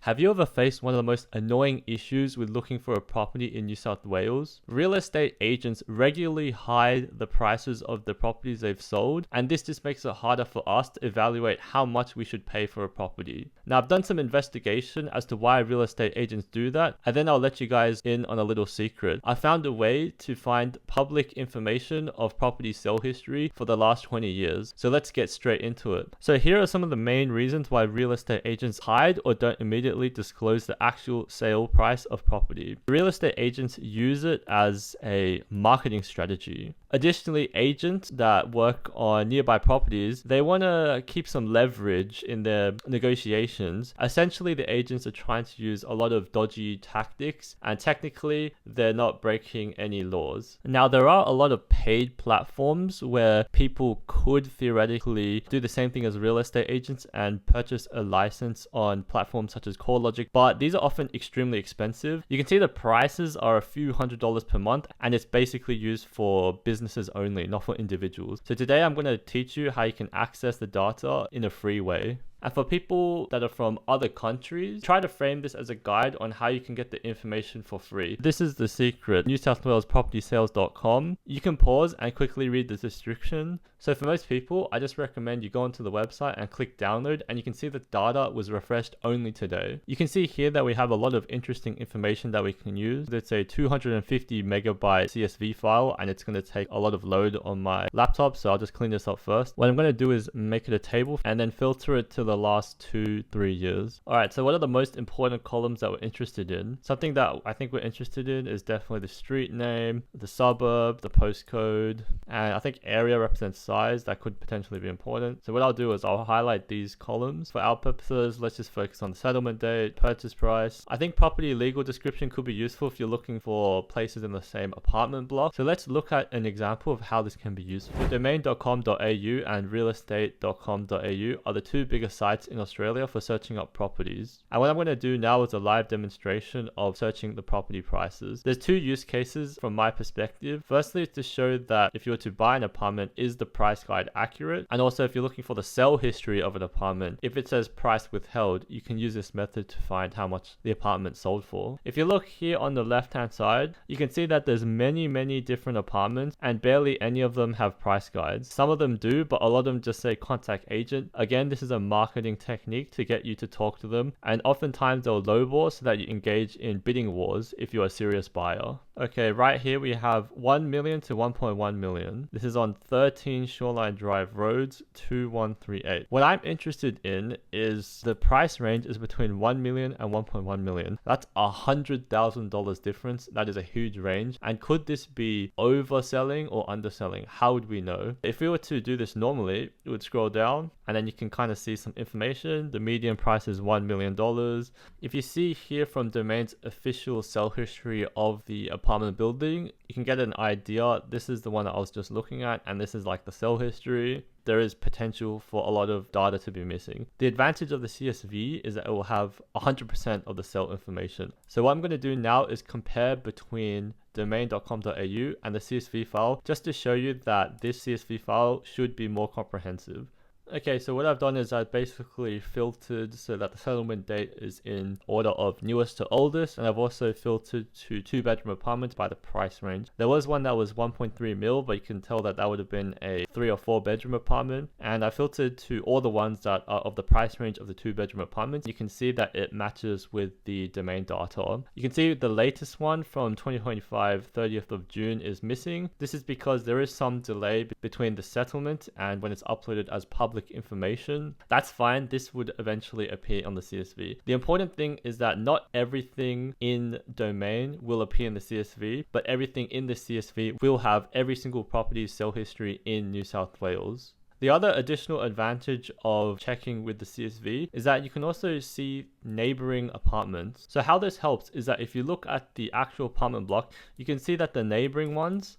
Have you ever faced one of the most annoying issues with looking for a property in New South Wales? Real estate agents regularly hide the prices of the properties they've sold, and this just makes it harder for us to evaluate how much we should pay for a property. Now, I've done some investigation as to why real estate agents do that, and then I'll let you guys in on a little secret. I found a way to find public information of property sale history for the last 20 years. So let's get straight into it. So here are some of the main reasons why real estate agents hide or don't immediately disclose the actual sale price of property. Real estate agents use it as a marketing strategy. Additionally, agents that work on nearby properties, they want to keep some leverage in their negotiations. Essentially, the agents are trying to use a lot of dodgy tactics, and technically, they're not breaking any laws. Now, there are a lot of paid platforms where people could theoretically do the same thing as real estate agents and purchase a license on platforms such as CoreLogic, but these are often extremely expensive. You can see the prices are a few $100s per month, and it's basically used for businesses only, not for individuals. So today I'm going to teach you how you can access the data in a free way. And for people that are from other countries, try to frame this as a guide on how you can get the information for free. This is the secret, NewSouthWalesPropertySales.com. You can pause and quickly read the description. So for most people, I just recommend you go onto the website and click download, and you can see the data was refreshed only today. You can see here that we have a lot of interesting information that we can use. It's a 250 megabyte CSV file, and it's going to take a lot of load on my laptop, so I'll just clean this up first. What I'm going to do is make it a table and then filter it to the last 2-3 years. Alright, so what are the most important columns that we're interested in? Something that I think we're interested in is definitely the street name, the suburb, the postcode, and I think area represents size. That could potentially be important. So what I'll do is I'll highlight these columns. For our purposes, let's just focus on the settlement date, purchase price. I think property legal description could be useful if you're looking for places in the same apartment block. So let's look at an example of how this can be useful. Domain.com.au and realestate.com.au are the two biggest sites in Australia for searching up properties. And what I'm going to do now is a live demonstration of searching the property prices. There's two use cases from my perspective. Firstly, it's to show that if you were to buy an apartment, is the price guide accurate? And also if you're looking for the sale history of an apartment, if it says price withheld, you can use this method to find how much the apartment sold for. If you look here on the left hand side, you can see that there's many different apartments and barely any of them have price guides. Some of them do, but a lot of them just say contact agent. Again, this is a marketing technique to get you to talk to them, and oftentimes they'll lowball so that you engage in bidding wars if you're a serious buyer. Okay, right here we have 1 million to 1.1 million. This is on 13 Shoreline Drive Roads 2138. What I'm interested in is the price range is between 1 million and 1.1 million. That's $100,000 difference. That is a huge range. And could this be overselling or underselling? How would we know? If we were to do this normally, it would scroll down and then you can kind of see some information. The median price is $1 million. If you see here from Domain's official sale history of the apartment building, you can get an idea. This is the one that I was just looking at, and this is like the sale history. There is potential for a lot of data to be missing. The advantage of the CSV is that it will have 100% of the sale information. So what I'm going to do now is compare between domain.com.au and the CSV file, just to show you that this CSV file should be more comprehensive. Okay, so what I've done is I've basically filtered so that the settlement date is in order of newest to oldest, and I've also filtered to 2-bedroom apartments by the price range. There was one that was 1.3 mil, but you can tell that that would have been a 3 or 4-bedroom apartment, and I filtered to all the ones that are of the price range of the 2-bedroom apartments. You can see that it matches with the domain data. You can see the latest one from 2025, 30th of June is missing. This is because there is some delay between the settlement and when it's uploaded as public information. That's fine. This would eventually appear on the CSV. The important thing is that not everything in Domain will appear in the CSV, but everything in the CSV will have every single property's sale history in New South Wales. The other additional advantage of checking with the CSV is that you can also see neighboring apartments. So how this helps is that if you look at the actual apartment block, you can see that the neighboring ones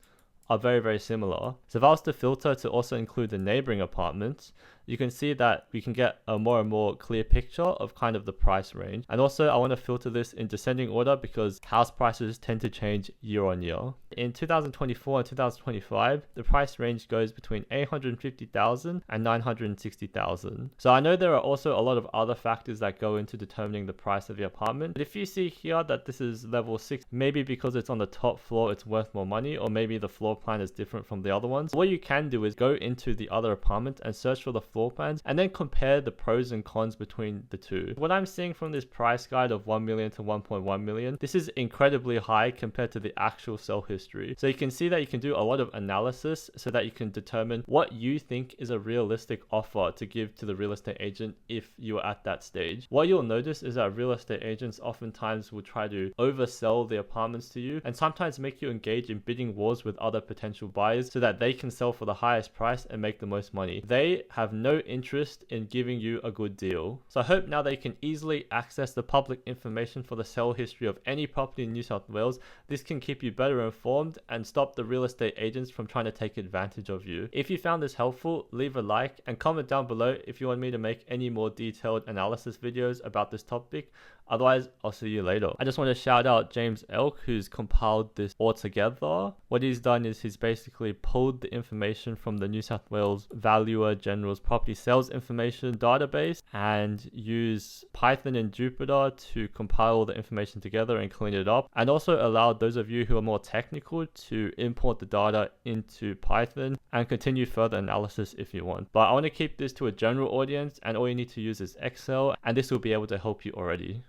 are very similar. So if I was to filter to also include the neighboring apartments, you can see that we can get a more and more clear picture of kind of the price range. And also I want to filter this in descending order because house prices tend to change year on year. In 2024 and 2025, the price range goes between 850,000 and 960,000. So I know there are also a lot of other factors that go into determining the price of your apartment. But if you see here that this is level 6, maybe because it's on the top floor it's worth more money, or maybe the floor plan is different from the other ones. What you can do is go into the other apartment and search for the floor plans and then compare the pros and cons between the two. What I'm seeing from this price guide of 1 million to 1.1 million, this is incredibly high compared to the actual sell history. So you can see that you can do a lot of analysis so that you can determine what you think is a realistic offer to give to the real estate agent if you're at that stage. What you'll notice is that real estate agents oftentimes will try to oversell the apartments to you and sometimes make you engage in bidding wars with other potential buyers so that they can sell for the highest price and make the most money. They have no interest in giving you a good deal. So I hope now they can easily access the public information for the sale history of any property in New South Wales. This can keep you better informed and stop the real estate agents from trying to take advantage of you. If you found this helpful, leave a like and comment down below if you want me to make any more detailed analysis videos about this topic. Otherwise, I'll see you later. I just want to shout out James Elk, who's compiled this all together. What he's done is he's basically pulled the information from the New South Wales Valuer General's property sales information database and used Python and Jupyter to compile the information together and clean it up, and also allowed those of you who are more technical to import the data into Python and continue further analysis if you want. But I want to keep this to a general audience, and all you need to use is Excel, and this will be able to help you already.